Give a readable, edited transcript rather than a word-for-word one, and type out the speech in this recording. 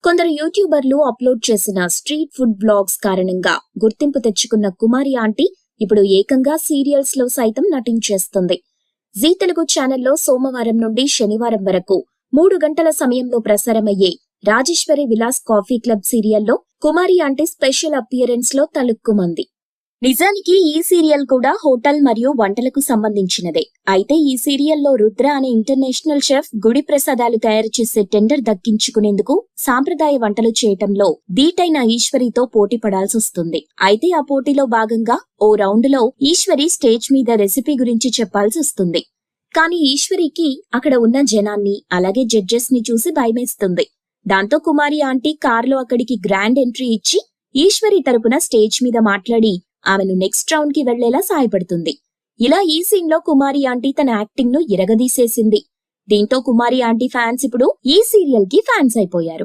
కొందరు యూట్యూబర్లు అప్లోడ్ చేసిన street food blogs కారణంగా గుర్తింపు తెచ్చుకున్న కుమారి ఆంటీ ఇప్పుడు ఏకంగా సీరియల్స్ లో సైతం నటించేస్తుంది. జీ తెలుగు ఛానల్లో సోమవారం నుండి శనివారం వరకు 3 గంటల సమయంలో ప్రసారమయ్యే రాజేశ్వరి విలాస్ కాఫీ క్లబ్ సీరియల్లో కుమారి ఆంటీ స్పెషల్ అపియరెన్స్ లో తలుక్కుమంది. నిజానికి ఈ సీరియల్ కూడా హోటల్ మరియు వంటలకు సంబంధించినదే. అయితే ఈ సీరియల్లో రుద్ర అనే ఇంటర్నేషనల్ షెఫ్ గుడి ప్రసాదాలు తయారు చేసే టెండర్ దక్కించుకునేందుకు సాంప్రదాయ వంటలు చేయటంలో ధీటైన ఈశ్వరితో పోటీ పడాల్సొస్తుంది. అయితే ఆ పోటీలో భాగంగా ఓ రౌండ్ లో ఈశ్వరి స్టేజ్ మీద రెసిపీ గురించి చెప్పాల్సి వస్తుంది. కానీ ఈశ్వరికి అక్కడ ఉన్న జనాన్ని అలాగే జడ్జెస్ ని చూసి భయమేస్తుంది. దాంతో కుమారి ఆంటీ కారులో అక్కడికి గ్రాండ్ ఎంట్రీ ఇచ్చి ఈశ్వరి తరపున స్టేజ్ మీద మాట్లాడి ఆమెను నెక్స్ట్ రౌండ్ కి వెళ్లేలా సాయపడుతుంది. ఇలా ఈ సీన్ లో కుమారి ఆంటీ తన యాక్టింగ్ ను ఇరగదీసేసింది. దీంతో కుమారి ఆంటీ ఫ్యాన్స్ ఇప్పుడు ఈ సీరియల్ కి ఫ్యాన్స్ అయిపోయారు.